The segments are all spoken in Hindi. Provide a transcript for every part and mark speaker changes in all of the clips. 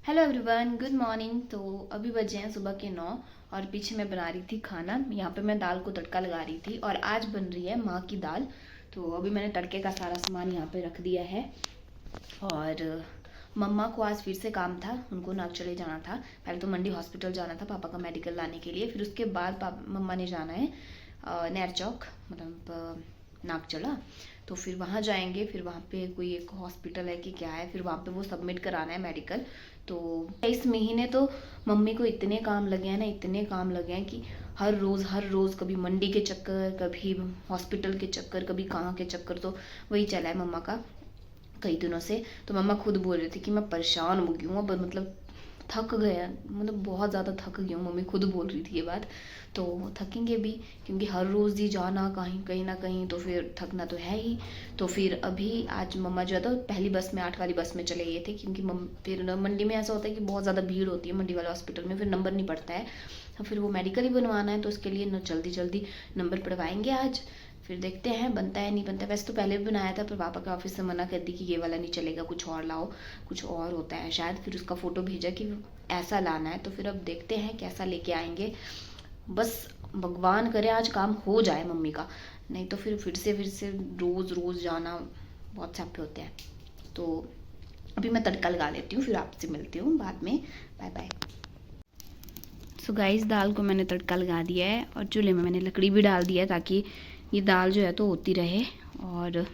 Speaker 1: Hello everyone, good morning. तो अभी बजे हैं सुबह के 9 और पीछे मैं बना रही थी खाना। यहाँ पे मैं दाल को तड़का लगा रही थी और आज बन रही है माँ की दाल। तो अभी मैंने तड़के का सारा सामान यहाँ पे रख दिया है। और मम्मा को आज फिर से काम था, उनको नागचले जाना था। पहले तो मंडी हॉस्पिटल जाना था पापा का मेडिकल लाने के लिए, फिर उसके बाद मम्मा ने जाना है नहर चौक, मतलब नागचला। तो फिर वहाँ जाएंगे, फिर वहाँ पे कोई एक हॉस्पिटल है कि क्या है, फिर वहाँ पे वो सबमिट कराना है मेडिकल। तो इस महीने तो मम्मी को इतने काम लगे हैं ना, इतने काम लगे हैं कि हर रोज़ कभी मंडी के चक्कर, कभी हॉस्पिटल के चक्कर, कभी कहाँ के चक्कर, तो वही चला है मम्मा का कई दिनों से। तो मम्मा खुद बोल रही थी कि मैं परेशान हो गई हूँ, अब मतलब थक गया, मतलब बहुत ज़्यादा थक गई हूँ, मम्मी खुद बोल रही थी ये बात। तो थकेंगे भी, क्योंकि हर रोज़ ही जाना कहीं कहीं ना कहीं, तो फिर थकना तो है ही। तो फिर अभी आज मम्मा जो है तो पहली बस में, 8 वाली बस में चले गए थे, क्योंकि फिर मंडी में ऐसा होता है कि बहुत ज़्यादा भीड़ होती है मंडी वाले हॉस्पिटल में, फिर नंबर नहीं पड़ता है। तो फिर वो मेडिकल ही बनवाना है, तो उसके लिए न जल्दी जल्दी नंबर पड़वाएंगे आज। फिर देखते हैं बनता है नहीं बनता है। वैसे तो पहले भी बनाया था, पर पापा के ऑफिस से मना कर दी कि ये वाला नहीं चलेगा, कुछ और लाओ, कुछ और होता है शायद। फिर उसका फ़ोटो भेजा कि ऐसा लाना है, तो फिर अब देखते हैं कैसा लेके आएंगे। बस भगवान करे आज काम हो जाए मम्मी का, नहीं तो फिर से रोज़ रोज़ जाना बहुत चापे होते हैं। तो अभी मैं तड़का लगा लेती हूँ, फिर आपसे मिलती हूँ बाद में। Bye bye. सो गाइस, दाल को मैंने तड़का लगा दिया है और चूल्हे में मैंने लकड़ी भी डाल दिया है, ताकि ये दाल जो है तो होती रहे। और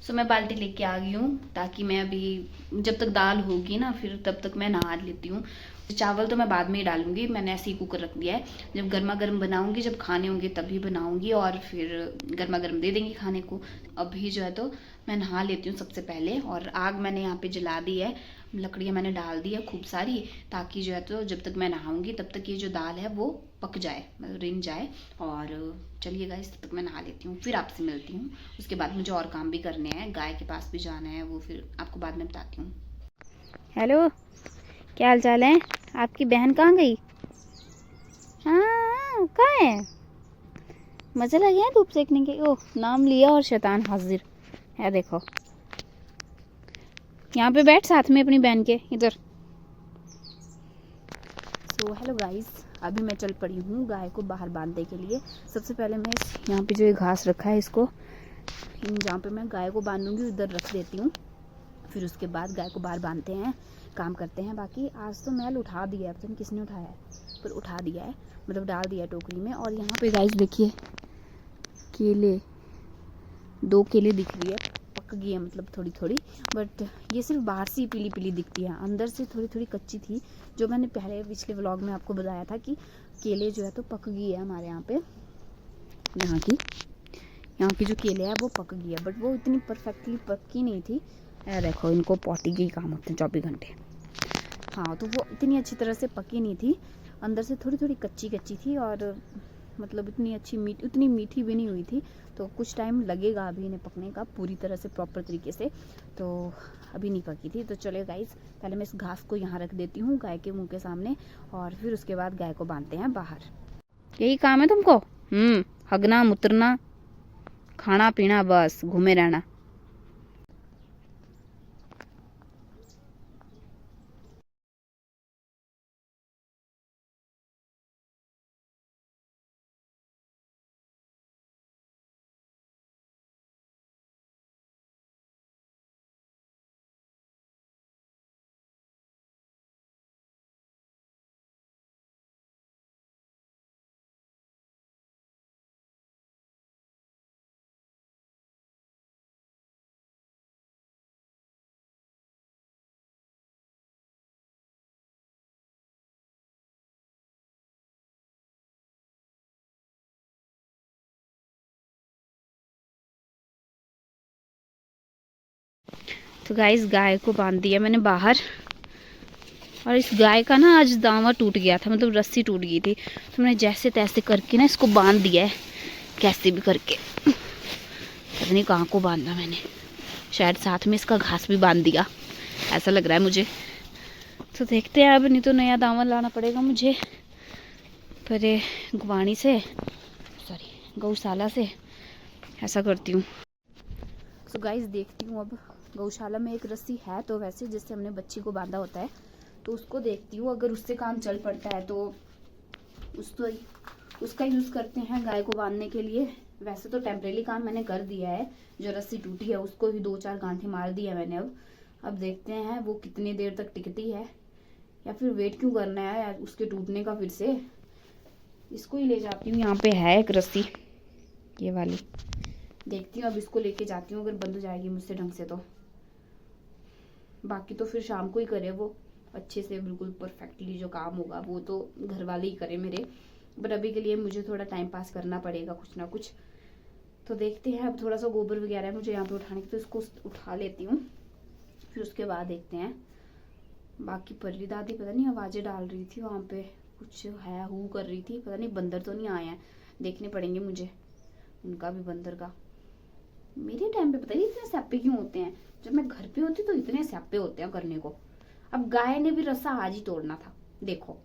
Speaker 1: सो मैं बाल्टी लेके आ गई हूँ, ताकि मैं अभी जब तक दाल होगी ना, फिर तब तक मैं नहा लेती हूँ। चावल तो मैं बाद में ही डालूंगी, मैंने ऐसे ही कुकर रख दिया है। जब गर्मा गर्म बनाऊंगी, जब खाने होंगे तभी बनाऊंगी, और फिर गर्मा गर्म दे देंगी खाने को। अभी जो है तो मैं नहा लेती हूँ सबसे पहले। और आग मैंने यहाँ पे जला दी है, लकड़ियाँ मैंने डाल दी है खूब सारी, ताकि जो है तो जब तक मैं नहाऊंगी तब तक ये जो दाल है वो पक जाए, मतलब रिन जाए। और चलिए गाइस, तब तक मैं नहा लेती हूँ, फिर आपसे मिलती हूँ। उसके बाद मुझे और काम भी करने हैं, गाय के पास भी जाना है, वो फिर आपको बाद में बताती हूँ।
Speaker 2: हेलो, क्या हाल चाल है? आपकी बहन कहाँ गई? हाँ, कहाँ है? मज़ा लग गया धूप सेकने के? ओह, नाम लिया और शैतान हाजिर है। देखो, यहाँ पे बैठ साथ में अपनी बहन के इधर।
Speaker 1: सो हेलो गाइस, अभी मैं चल पड़ी हूँ गाय को बाहर बांधने के लिए। सबसे पहले मैं यहाँ पे जो ये घास रखा है, इसको जहाँ पे मैं गाय को बांधूंगी उधर रख देती हूँ। फिर उसके बाद गाय को बाहर बांधते हैं, काम करते हैं। बाकी आज तो मैल उठा दिया है, पता नहीं किसने उठाया है, पर उठा दिया है, मतलब डाल दिया टोकरी में। और यहाँ पे गाइस देखिए, केले, 2 केले दिख रही है, पक गई है मतलब थोड़ी थोड़ी। बट ये सिर्फ बाहर से ही पीली पीली दिखती है, अंदर से थोड़ी थोड़ी कच्ची थी। जो मैंने पहले पिछले व्लॉग में आपको बताया था कि केले जो है तो पक गई है हमारे यहाँ पे, यहाँ की जो केले है वो पक गई है, बट वो इतनी परफेक्टली पक्की नहीं थी। देखो, इनको पॉटी के ही काम होते हैं 24 घंटे। हाँ, तो वो इतनी अच्छी तरह से पकी नहीं थी, अंदर से थोड़ी थोड़ी कच्ची कच्ची थी, और मतलब उतनी मीठी भी नहीं हुई थी। तो कुछ टाइम लगेगा अभी इन्हें पकने का पूरी तरह से, प्रॉपर तरीके से। तो अभी नहीं पकी थी। तो चलिए गाइस, पहले मैं इस घास को यहाँ रख देती हूँ गाय के मुंह के सामने, और फिर उसके बाद गाय को बांधते हैं बाहर।
Speaker 2: यही काम है तुमको? हगना, मुतरना, खाना पीना, बस घूमे रहना। तो गाइस, गाय को बांध दिया मैंने बाहर, और इस गाय का ना आज दावा टूट गया था, मतलब रस्सी टूट गई थी। तो मैंने जैसे तैसे करके ना इसको बांध दिया है, कैसे भी करके। पता नहीं कहाँ को बांधा मैंने, शायद साथ में इसका घास भी बांध दिया, ऐसा लग रहा है मुझे। तो देखते हैं, अब नहीं तो नया दामन लाना पड़ेगा मुझे, पर गुवाणी से, सॉरी गौशाला से, ऐसा करती हूँ।
Speaker 1: सो गाइस, देखती हूँ अब गौशाला में एक रस्सी है तो वैसे, जिससे हमने बच्ची को बांधा होता है,
Speaker 2: तो उसको देखती हूँ, अगर उससे काम चल पड़ता है तो उसका यूज़ करते हैं गाय को बांधने के लिए। वैसे तो टेम्परेरी काम मैंने कर दिया है, जो रस्सी टूटी है उसको ही 2-4 गांठें मार दी है मैंने। अब देखते हैं वो कितनी देर तक टिकती है, या फिर वेट क्यों करना है उसके टूटने का फिर से। इसको ही ले जाती हूँ, यहाँ पे है एक रस्सी ये वाली, देखती हूँ अब इसको लेके जाती हूँ, अगर बंद हो जाएगी मुझसे ढंग से तो। बाकी तो फिर शाम को ही करे वो अच्छे से, बिल्कुल परफेक्टली जो काम होगा वो तो घर वाले ही करे मेरे, बट अभी के लिए मुझे थोड़ा टाइम पास करना पड़ेगा कुछ ना कुछ। तो देखते हैं, अब थोड़ा सा गोबर वगैरह है मुझे यहाँ पे उठाने की, तो इसको उठा लेती हूँ, फिर उसके बाद देखते हैं। बाकी पर्री दादी पता नहीं आवाज़ें डाल रही थी वहाँ पे, कुछ है हु कर रही थी, पता नहीं बंदर तो नहीं आए हैं, देखने पड़ेंगे मुझे उनका भी बंदर का। मेरे टाइम पे पता नहीं इतने स्यापे क्यों होते हैं, जब मैं घर पे होती तो इतने स्यापे होते हैं करने को। अब गाय ने भी रस्सा आज ही तोड़ना था, देखो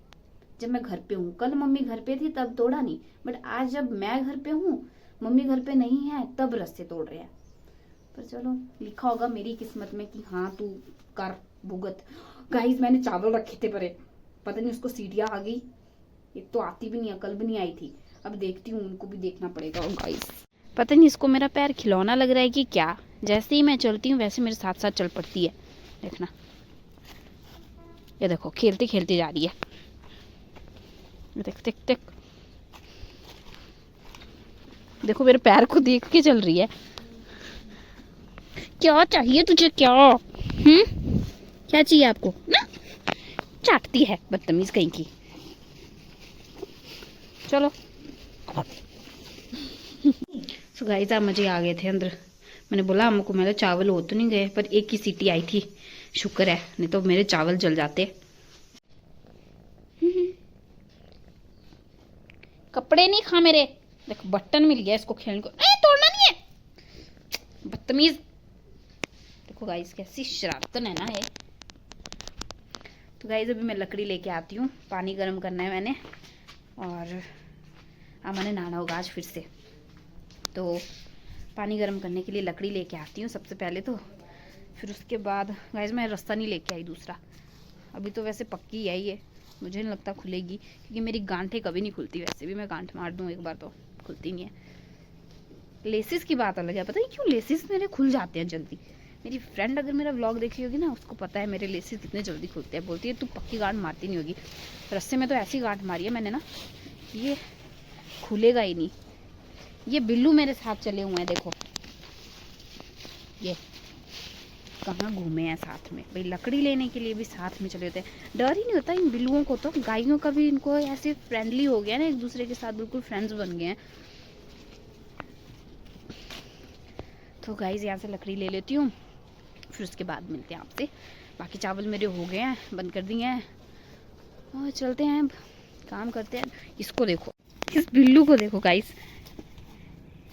Speaker 2: जब मैं घर पे हूँ, कल मम्मी घर पे थी तब तोड़ा नहीं, बट आज जब मैं घर पे हूँ मम्मी घर पे नहीं है तब रस्से तोड़ रहे हैं। पर चलो लिखा होगा मेरी किस्मत में कि हाँ तू कर भुगत। गाइस मैंने चावल रखे थे परे, पता नहीं उसको सीटियाँ आ गई, एक तो आती भी नहीं है, कल भी नहीं आई थी। अब देखती हूँ, उनको भी देखना पड़ेगा। गाइस पता नहीं इसको मेरा पैर खिलौना लग रहा है कि क्या, जैसे ही मैं चलती हूँ वैसे मेरे साथ साथ चल पड़ती है, देखना ये देखो खेलती खेलती जा रही है, देख देख देख, देखो मेरे पैर को देख के चल रही है। क्या चाहिए तुझे, क्या क्या चाहिए आपको ना, चाटती है बदतमीज कहीं की। चलो सो गाइस आप मुझे आ गए थे अंदर, मैंने बोला हमको मेरे चावल हो तो नहीं गए, पर एक ही सीटी आई थी, शुक्र है, नहीं तो मेरे चावल जल जाते। कपड़े नहीं खा मेरे, देखो बटन मिल गया इसको खेलने को, नहीं तोड़ना नहीं है बदतमीज। देखो गाइस कैसी शरारतन है ना ये। तो गाइस अभी मैं लकड़ी लेके आती हूँ, पानी गर्म करना है मैंने, और अब मैंने नहाना होगा आज फिर से, तो पानी गर्म करने के लिए लकड़ी लेके आती हूँ सबसे पहले तो। फिर उसके बाद गाइस मैं रास्ता नहीं लेके आई दूसरा, अभी तो वैसे पक्की है ये, मुझे नहीं लगता खुलेगी, क्योंकि मेरी गांठें कभी नहीं खुलती, वैसे भी मैं गांठ मार दूँ एक बार तो खुलती नहीं है। लेसिस की बात अलग है, पता नहीं क्यों लेसिस मेरे खुल जाते हैं जल्दी। मेरी फ्रेंड अगर मेरा व्लॉग देखी होगी ना, उसको पता है मेरे लेसिस कितने जल्दी खुलते हैं, बोलती है तू पक्की गांठ मारती नहीं होगी। रस्से में तो ऐसी गांठ मारी है मैंने ना, ये खुलेगा ही नहीं। ये बिल्लू मेरे साथ चले हुए हैं, देखो ये कहाँ घूमे हैं साथ में, भाई लकड़ी लेने के लिए भी साथ में चले होते हैं। डर ही नहीं होता इन बिल्लुओं को, तो गायों का भी इनको ऐसे फ्रेंडली हो गया ना, एक दूसरे के साथ बिल्कुल फ्रेंड्स बन गए हैं। तो गाइस यहाँ से लकड़ी ले लेती हूँ, फिर उसके बाद मिलते हैं आपसे। बाकी चावल मेरे हो गए हैं, बंद कर दिए हैं, और चलते हैं अब काम करते हैं। इसको देखो, इस बिल्लू को देखो गाइस,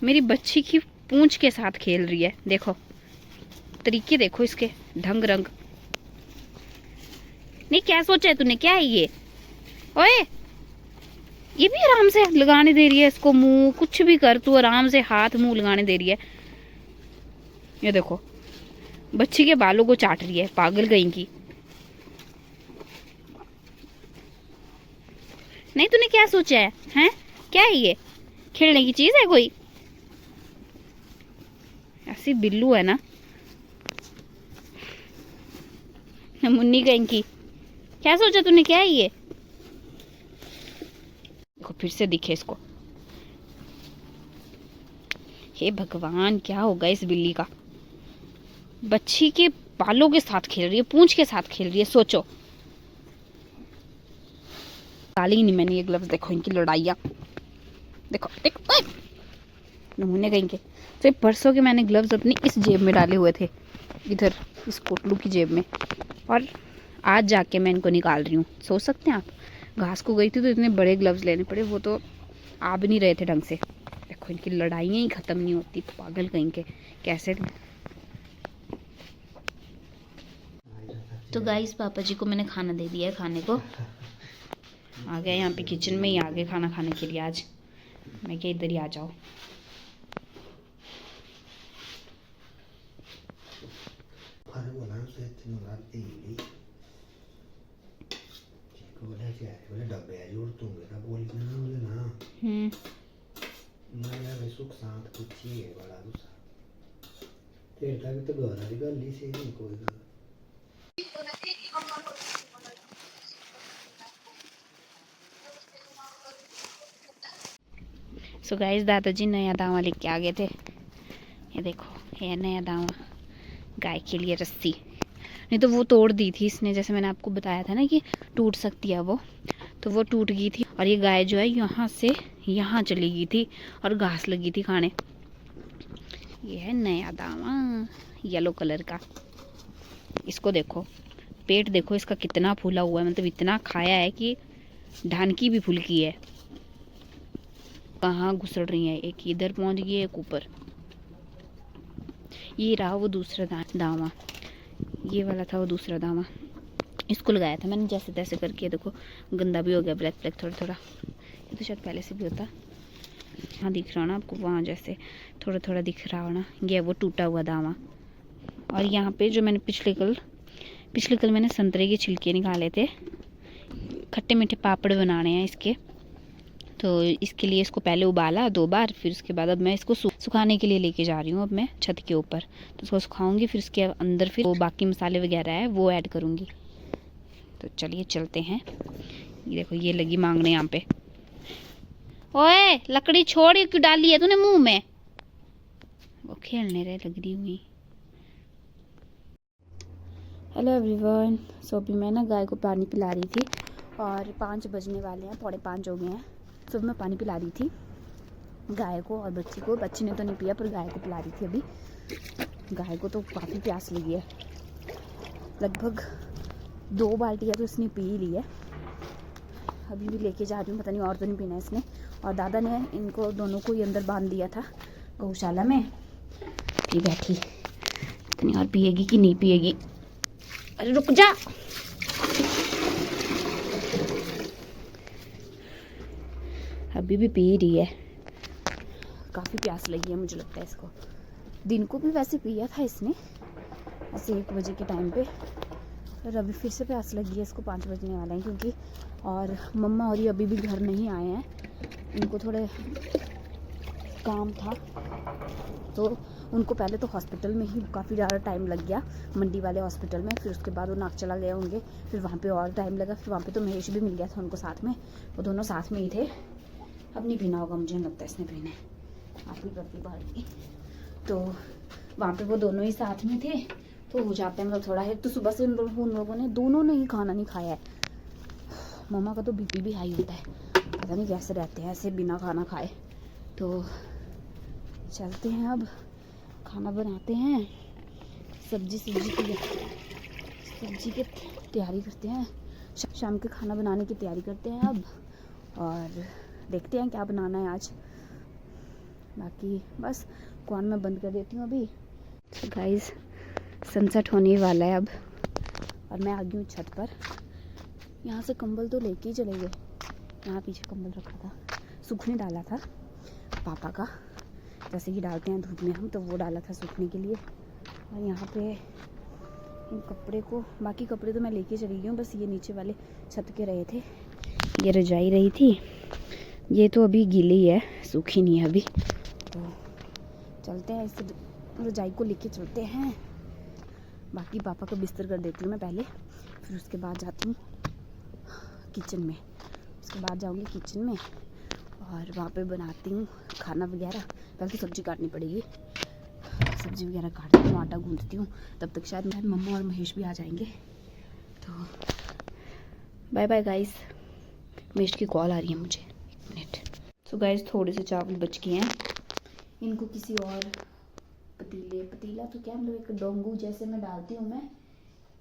Speaker 2: मेरी बच्ची की पूंछ के साथ खेल रही है, देखो तरीके देखो इसके, ढंग रंग। नहीं क्या सोचा है तूने, क्या है ये, ओए ये भी आराम से लगाने दे रही है इसको मुंह, कुछ भी कर तू आराम से हाथ मुंह लगाने दे रही है। ये देखो बच्ची के बालों को चाट रही है, पागल कहीं की। नहीं तूने क्या सोचा है, हैं क्या है ये, खेलने की चीज है कोई, ऐसी बिल्लू है ना मुन्नी कहीं की। क्या सोचा तूने, क्या है ये, देखो फिर से दिखे इसको। हे भगवान क्या होगा इस बिल्ली का, बच्ची के बालों के साथ खेल रही है, पूंछ के साथ खेल रही है, सोचो। डाली ही नहीं मैंने ये ग्लव्स, देखो इनकी लड़ाइयाँ, देखो देखो नमूने कहीं के। तो परसों के मैंने ग्लव्स अपनी इस जेब में डाले हुए थे, इधर इस कोटलू की जेब में, और आज जाके मैं इनको निकाल रही हूँ। सोच सकते हैं आप, घास को गई थी तो इतने बड़े ग्लव्स लेने पड़े, वो तो आ भी नहीं रहे थे ढंग से। देखो इनकी लड़ाइयाँ ही ख़त्म नहीं होती, पागल कहीं के कैसे। तो गाइस पापा जी को मैंने खाना दे दिया है, खाने को आ गया, यहाँ पे किचन में ही आ गए खाना खाने के लिए। आज मैं क्या इधर ही आ जाओ।
Speaker 3: बोले डब्बे है जोड़ दूंगे ना बोली ना मुझे ना मैं यार सुख शांत कुछ ही है बड़ा गुस्सा तेरे तक तो घर वाली गल ही से नहीं कोई गल
Speaker 2: सो गाइस दादाजी नया दावा लेके आ गए थे। ये देखो ये नया दावा, गाय के लिए रस्सी। नहीं तो वो तोड़ दी थी इसने, जैसे मैंने आपको बताया था ना कि टूट सकती है वो, तो वो टूट गई थी। और ये गाय जो है यहाँ से यहाँ चली गई थी और घास लगी थी खाने। ये है नया दावा येलो कलर का। इसको देखो, पेट देखो इसका कितना फूला हुआ है, मतलब इतना खाया है कि ढानकी भी फुलकी है। कहाँ घुसड़ रही है, एक इधर पहुंच गई है एक ऊपर। ये रहा वो दूसरा दावा, ये वाला था वो दूसरा दावा। इसको लगाया था मैंने जैसे तैसे करके। देखो गंदा भी हो गया, ब्लैक ब्लैक थोड़ा थोड़ा। ये तो शायद पहले से भी होता। हाँ दिख रहा हो ना आपको, वहाँ जैसे थोड़ा थोड़ा दिख रहा हो ना, ये वो टूटा हुआ दावा। और यहाँ पे जो मैंने पिछले कल मैंने संतरे के छिलके निकाले थे, खट्टे मीठे पापड़ बनाने हैं इसके। तो इसके लिए इसको पहले उबाला 2 बार, फिर उसके बाद अब मैं इसको सुखाने के लिए लेके जा रही हूँ अब मैं छत के ऊपर। तो इसको सुखाऊंगी, फिर उसके अंदर फिर वो बाकी मसाले वगैरह है वो ऐड करूँगी। तो चलिए चलते हैं। ये देखो ये लगी मांगने यहाँ पे। ओए लकड़ी छोड़, क्यों डाली है तूने मुंह में? वो खेलने रहे लग रही हुई। Hello everyone. सो अभी मैं ना गाय को पानी पिला रही थी और 5 बजने वाले हैं, 4:45 हो गए हैं। सुबह मैं पानी पिला रही थी गाय को और बच्ची को। बच्ची ने तो नहीं पिया पर गाय को पिला रही थी अभी। गाय को तो काफ़ी प्यास लगी है, लगभग 2 बाल्टियाँ तो इसने पी ली है। अभी भी लेके जा रही हूँ, पता नहीं और तो नहीं पीना है इसने। और दादा ने इनको दोनों को ही अंदर बांध दिया था गौशाला में। फिर बैठी इतनी और पिएगी कि नहीं पिएगी। अरे रुक जा। अभी भी पी रही है, काफ़ी प्यास लगी है मुझे लगता है इसको। दिन को भी वैसे पिया था इसने ऐसे 1 बजे के टाइम पे, और अभी फिर से प्यास लगी है इसको। 5 बजने वाला है क्योंकि। और मम्मा और ये अभी भी घर नहीं आए हैं, इनको थोड़े काम था तो उनको पहले तो हॉस्पिटल में ही काफ़ी ज़्यादा टाइम लग गया, मंडी वाले हॉस्पिटल में। फिर उसके बाद वो नाक चला गए होंगे, फिर वहाँ पे और टाइम लगा। फिर वहाँ पे तो महेश भी मिल गया था उनको साथ में, वो दोनों साथ में ही थे। अब नहीं पीना होगा मुझे लगता है इसने पीना है, आप ही करती बाल्टी। तो वहाँ पे वो दोनों ही साथ में थे तो हो जाता है मतलब थोड़ा है। तो सुबह से उन लोगों ने दोनों ने ही खाना नहीं खाया है। मम्मा का तो बीपी भी हाई होता है, पता नहीं कैसे रहते हैं ऐसे बिना खाना खाए। तो चलते हैं अब, खाना बनाते हैं, सब्जी की तैयारी करते हैं। शाम के खाना बनाने की तैयारी करते हैं अब, और देखते हैं क्या बनाना है आज। बाकी बस कौन मैं बंद कर देती हूँ अभी। तो गाइस सनसेट होने वाला है अब, और मैं आ गई हूँ छत पर। यहाँ से कंबल तो लेके ही चले गए, यहाँ पीछे कंबल रखा था, सूखने डाला था पापा का, जैसे कि डालते हैं धूप में हम, तो वो डाला था सूखने के लिए। और यहाँ पे इन कपड़े को, बाकी कपड़े तो मैं लेके चली गई हूँ, बस ये नीचे वाले छत के रहे थे। ये रजाई रही थी, ये तो अभी गीली है, सूखी नहीं है अभी। तो चलते हैं, इस रजाई को लेके चलते हैं। बाकी पापा को बिस्तर कर देती हूँ मैं पहले, फिर उसके बाद जाती हूँ किचन में। उसके बाद जाऊँगी किचन में और वहाँ पे बनाती हूँ खाना वगैरह। पहले तो सब्ज़ी काटनी पड़ेगी, सब्ज़ी वगैरह काटती हूँ, आटा गूंथती हूँ। तब तक शायद मम्मा और महेश भी आ जाएंगे। तो बाय बाय गाइस। महेश की कॉल आ रही है मुझे, 1 मिनट। तो गाइस थोड़े से चावल बच गए हैं, इनको किसी और पतीला तो क्या मतलब एक डोंगू जैसे में डालती हूँ, मैं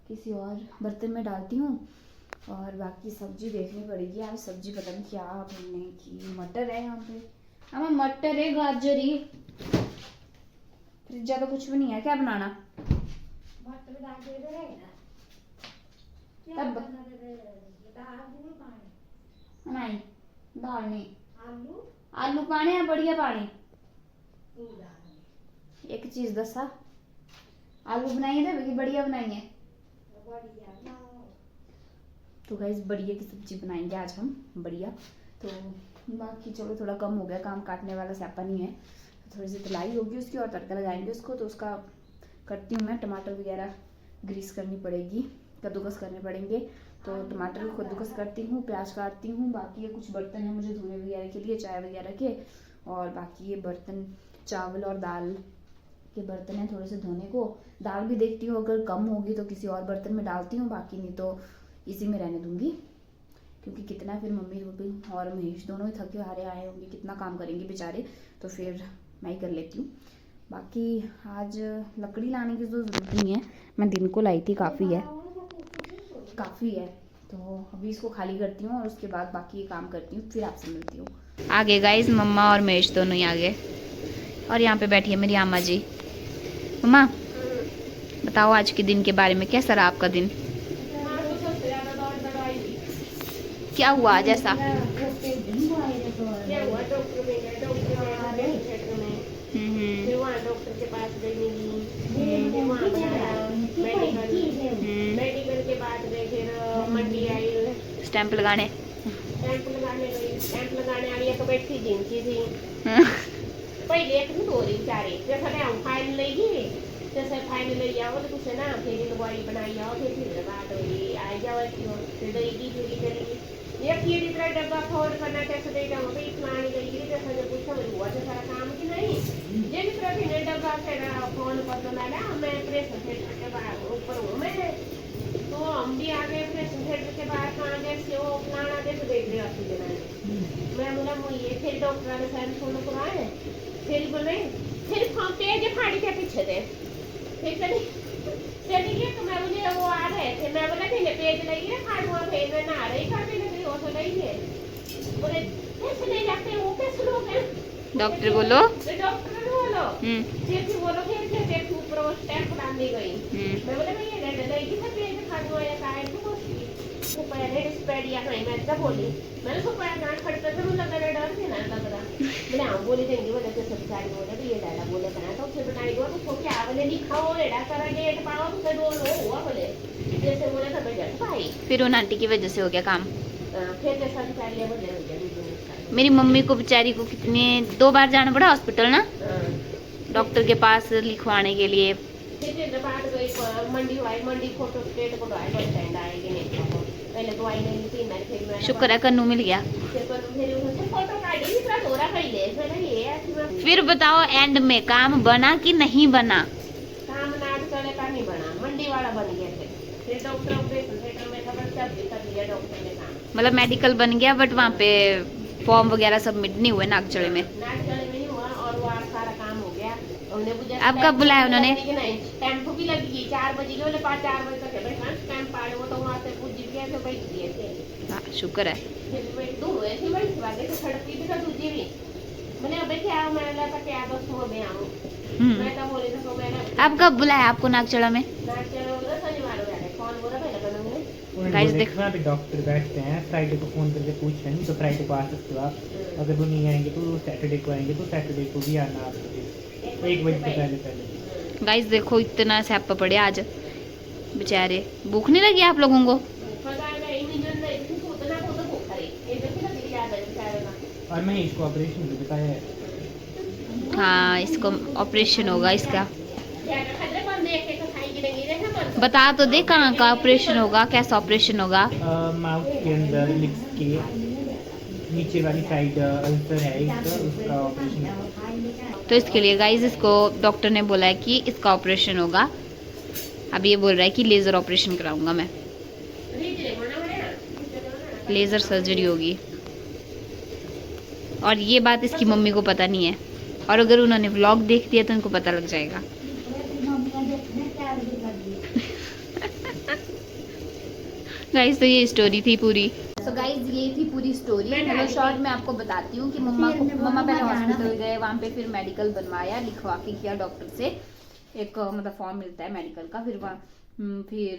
Speaker 2: किसी और बर्तन में डालती हूँ। और बाकी सब्जी देखनी पड़ेगी आज। सब्जी पता नहीं क्या बनने की। मटर है यहाँ पे, हाँ मटर है, गाजर ही, फिर ज़्यादा कुछ भी नहीं है। क्या बनाना? मटर तब नहीं, दाल नहीं, आलू पाने हैं, बढ़िया पानी। एक चीज दसा, आलू बनाइए थे बढ़िया बनाइए। तो गाइस बढ़िया की सब्जी बनाएंगे आज हम, बढ़िया। तो बाकी चलो थोड़ा कम हो गया काम, काटने वाला स्यापा नहीं है, तो थोड़ी सी तलाई होगी उसकी और तड़का लगाएंगे उसको। तो उसका करती हूँ मैं, टमाटर वगैरह ग्रीस करनी पड़ेगी, कद्दूकस करने पड़ेंगे। तो टमाटर कद्दूकस करती हूँ, प्याज काटती हूँ। बाकी ये कुछ बर्तन हैं मुझे धोने वगैरह के लिए, चाय वगैरह के। और बाकी ये बर्तन चावल और दाल के बर्तन हैं थोड़े से धोने को। दाल भी देखती हूँ अगर कम होगी तो किसी और बर्तन में डालती हूँ, बाकी नहीं तो इसी में रहने दूंगी, क्योंकि कितना फिर मम्मी और महेश दोनों ही थके हारे आए होंगे, कितना काम करेंगे बेचारे, तो फिर मैं ही कर लेती हूँ। बाकी आज लकड़ी लाने की तो ज़रूरत नहीं है, मैं दिन को लाई थी, काफ़ी है। तो अभी इसको खाली करती हूँ और उसके बाद बाकी ये काम करती हूँ, फिर आपसे मिलती हूँ। आगे गाइस मम्मा और महेश दोनों ही आगे, और यहाँ पे बैठी है मेरी अम्मा जी। मम्मा बताओ आज के दिन के बारे में, कैसा रहा आपका दिन? क्या हुआ आज ऐसा?
Speaker 4: डॉक्टर के पास गई, मेडिकल के बाद गई, फिर मंडी आई,
Speaker 2: स्टैंप लगाने
Speaker 4: गई, स्टैंप लगाने आई तो बैठी जिनकी थी पहले एक नहीं हो रही बेचारे, जैसा हम फाइल लेगी, जैसे फाइल ले जाओ तो कुछ ना फिर दवाई बनाई आओ, फिर बात होगी आई जाओ, फिर देगी फिर करेगी। एक ये इतना डब्बा फोन करना कैसे दे जाऊँ, तो इतना आने गई जैसा जब पूछा हुआ तो सारा काम की नहीं, ये भी तरह फिर डब्बा फिर फोन कर दो मैं प्रेशर थिएटर के बाहर ऊपर हूँ मैं, तो हम भी आ गए प्रेशर थिएटर के बाहर, कहाँ गए से वो फलाना दे तो देख रहे आपकी जनाने, मैं बोला मुझे फिर डॉक्टर ने सर फोन कराए, फिर बोले फिर पेज फाड़ी के पीछे दे, फिर चली गई। तो मैं बोली वो आ रहे थे, मैं बोला कि पेज लगी है फाड़ हुआ, फिर मैं नहा रही करने लगी, वो तो नहीं है, बोले कैसे ले जाते हैं, वो कैसे लोग हैं,
Speaker 2: डॉक्टर बोलो,
Speaker 4: डॉक्टर बोलो, फिर बोलो फिर ऊपर वो स्टैंप डालने गई, मैं बोला भैया लगी था पेज फाड़ हुआ या काय तो वो पहले डिस्पेडिया नहीं, मैं तो बोली मैंने उसको पैर गांठ खड़का था, मुझे लगा डर के ना लग रहा, मैंने हाँ बोली देंगे बोले तो सब सारी बोले तो ये डाला बोले करना तो फिर बनाई दो तो क्या बोले लिखा हो एड़ा करा डेट पाओ तो दो लो हुआ बोले, जैसे बोले तो बजट भाई,
Speaker 2: फिर उन आंटी की वजह से हो गया काम।
Speaker 4: फिर जैसा बेचारी बोले हो गया।
Speaker 2: मेरी मम्मी को बेचारी को कितने 2 बार जाना पड़ा हॉस्पिटल ना, डॉक्टर के पास लिखवाने के लिए।
Speaker 4: फिर बाद गई मंडी आई, मंडी फोटो स्टेट को आए बस स्टैंड आएगी नहीं, पहले तो आई नहीं थी मैंने, फिर मैं
Speaker 2: शुक्र है कन्नू मिल गया।
Speaker 4: फोटो काटी भी पूरा थोड़ा कर ले, मैंने ये ऐसी
Speaker 2: फिर बताओ एंड में काम बना कि नहीं बना?
Speaker 4: काम नाट चले का नहीं बना, मंडी वाला बन गया थे, फिर डॉक्टर ऑपरेशन थिएटर में खबर सब कर दिया डॉक्टर ने काम,
Speaker 2: मतलब मेडिकल बन गया बट वहाँ पे फॉर्म वगैरह सबमिट नहीं हुए नागचड़े में।
Speaker 4: नाटकले में नहीं हुआ और वो सारा काम हो गया। उन्हें
Speaker 2: अब कब बुलाया उन्होंने?
Speaker 4: टेम्पो भी लगी गई 4 बजे के, बोले 5-4 बजे तक है टेम्प पाए, वो तो वहाँ से पूछ गया तो बैठ दिए थे।
Speaker 2: हाँ शुक्र है।
Speaker 4: फिर बैठ दूर हुए थे, बैठ वाले तो सड़क पे भी था दूसरी भी, मैंने अब क्या मैंने लगा क्या बस हो मैं आऊँ, मैं तो बोली तो मैंने
Speaker 2: अब कब बुलाया आपको नागचड़ा में?
Speaker 4: नाटक बोला शनिवार हो जाए, कौन बोला पहले का उन्होंने
Speaker 2: गाइस देखो
Speaker 3: पे डॉक्टर बैठते हैं, फ्राइडे को फोन करके पूछ रहे हैं तो फ्राइडे को आ सकते हो आप, अगर वो नहीं आएंगे तो सैटरडे को आएंगे, तो सैटरडे को भी आना आपको 1 बजे से पहले।
Speaker 2: गाइस देखो इतना सैप पड़े आज बेचारे, भूख नहीं लगी आप लोगों को?
Speaker 3: और मैं इसको ऑपरेशन भी बताया है।
Speaker 2: हाँ इसको ऑपरेशन होगा इसका, बता तो दे कहाँ का ऑपरेशन होगा, कैसा ऑपरेशन होगा?
Speaker 3: माउथ के अंदर लिप्स के नीचे वाली साइड अल्सर है इसका, उसका ऑपरेशन।
Speaker 2: तो इसके लिए गाइस इसको डॉक्टर ने बोला है कि इसका ऑपरेशन होगा। अब ये बोल रहा है कि लेज़र ऑपरेशन कराऊंगा मैं, लेज़र सर्जरी होगी। और ये बात इसकी मम्मी को पता नहीं है, और अगर उन्होंने व्लॉग देख दिया तो उनको पता लग जाएगा। गाइस तो ये स्टोरी थी पूरी। तो गाइस ये थी पूरी स्टोरी। मतलब शॉर्ट में आपको बताती हूँ कि मम्मा पहले हॉस्पिटल गए, वहाँ पे फिर मेडिकल बनवाया, लिखवा के किया डॉक्टर से, एक मतलब फॉर्म मिलता है मेडिकल का, फिर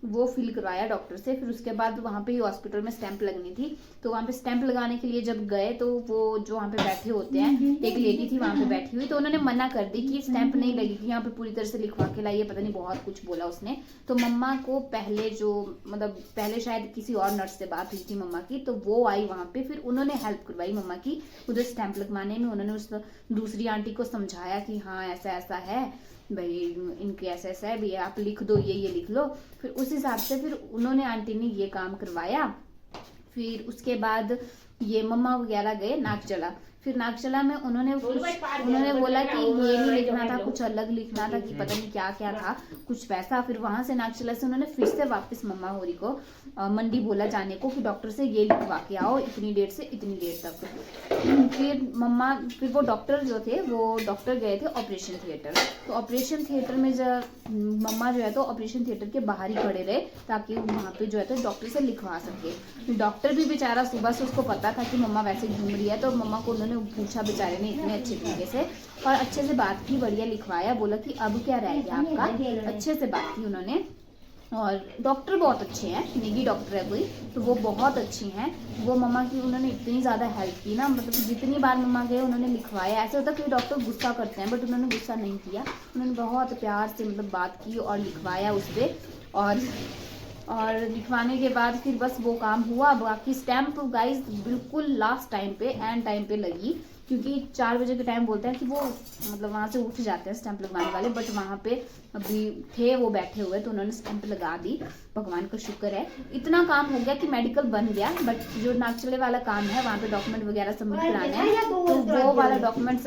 Speaker 1: वो फिल करवाया डॉक्टर से। फिर उसके बाद वहाँ पे ही हॉस्पिटल में स्टैंप लगनी थी, तो वहाँ पे स्टैंप लगाने के लिए जब गए तो वो जो वहाँ पे बैठे होते हैं, एक लेडी थी वहाँ पे बैठी हुई, तो उन्होंने मना कर दी कि स्टैंप नहीं लगेगी, यहाँ पे पूरी तरह से लिखवा के लाइए, पता नहीं बहुत कुछ बोला उसने। तो मम्मा को पहले जो मतलब पहले शायद किसी और नर्स से बात हुई थी मम्मा की, तो वो आई वहाँ पे, फिर उन्होंने हेल्प करवाई मम्मा की उधर स्टैंप लगवाने में। उन्होंने उस दूसरी आंटी को समझाया कि हाँ ऐसा ऐसा है भाई, इनके ऐसा ऐसा है भैया, आप लिख दो, ये लिख लो। फिर उस हिसाब से फिर उन्होंने आंटी ने ये काम करवाया। फिर उसके बाद ये मम्मा वगैरह गए नागचला। फिर नागचला में उन्होंने बोला कि ये नहीं लिखना था, कुछ अलग लिखना था, कि पता नहीं क्या क्या था कुछ वैसा। फिर वहां से नागचला से उन्होंने फिर से वापस मम्मा होरी को मंडी बोला जाने को कि डॉक्टर से ये लिखवा के आओ इतनी डेट से इतनी डेट तक। फिर वो डॉक्टर जो थे वो डॉक्टर गए थे ऑपरेशन थिएटर। तो ऑपरेशन थिएटर में जब मम्मा जो है तो ऑपरेशन थिएटर के बाहर ही खड़े रहे ताकि वहाँ पे जो है तो डॉक्टर से लिखवा सके। डॉक्टर भी बेचारा सुबह से उसको पता था कि मम्मा वैसे घूम रही है, तो मम्मा को उन्होंने पूछा बेचारे ने इतने अच्छे तरीके से, और अच्छे से बात की, बढ़िया लिखवाया, बोला कि अब क्या रह गया आपका, अच्छे से बात की उन्होंने। और डॉक्टर बहुत अच्छे हैं, निगी डॉक्टर है कोई, तो वो बहुत अच्छी हैं। वो मम्मा की उन्होंने इतनी ज़्यादा हेल्प की ना, मतलब जितनी बार मम्मा गए उन्होंने लिखवाया। ऐसे होता है कि डॉक्टर गुस्सा करते हैं, बट उन्होंने गुस्सा नहीं किया, उन्होंने बहुत प्यार से मतलब बात की और लिखवाया उस पर। और लिखवाने के बाद फिर बस वो काम हुआ। बाकी स्टैंप गाइस बिल्कुल लास्ट टाइम पे, एंड टाइम पे लगी, क्योंकि 4 बजे के टाइम बोलते हैं कि वो मतलब वहाँ से उठ जाते हैं स्टैंप लगवाने वाले, बट वहाँ पे अभी थे वो बैठे हुए, तो उन्होंने स्टैंप लगा दी। भगवान का शुक्र है, इतना काम हो गया कि मेडिकल बन गया। बट जो नागचले वाला काम है वहाँ पे डॉक्यूमेंट वगैरह सबमिट कराने हैं, तो वो वाला डॉक्यूमेंट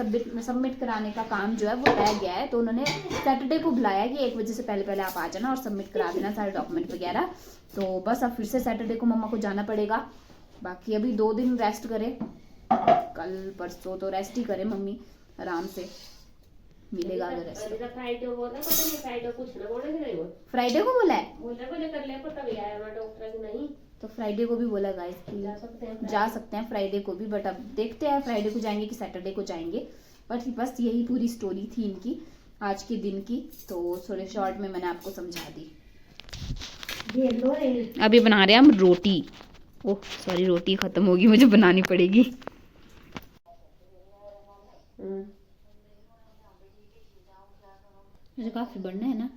Speaker 1: सबमिट कराने का काम जो है वो रह गया है। तो उन्होंने सैटरडे को बुलाया कि 1 बजे से पहले आप आ जाना और सबमिट करा देना सारे डॉक्यूमेंट वगैरह। तो बस अब फिर से सैटरडे को मम्मा को जाना पड़ेगा। बाकी अभी 2 दिन रेस्ट करे, कल परसों तो रेस्ट ही करे मम्मी, आराम से मिलेगा अगर रेस्ट।
Speaker 4: फ्राइडे को
Speaker 1: बोला है,
Speaker 4: नहीं
Speaker 1: तो फ्राइडे को भी बोला गाइस कि जा सकते हैं फ्राइडे को भी, बट अब देखते हैं फ्राइडे को जाएंगे कि सैटरडे को जाएंगे। बट बस यही पूरी स्टोरी थी इनकी आज के दिन की, तो थोड़े शॉर्ट में मैंने आपको समझा दी।
Speaker 2: अभी बना रहे हैं हम रोटी। ओह सॉरी, रोटी खत्म होगी, मुझे बनानी पड़ेगी।
Speaker 1: मुझे काफी बढ़ना है ना।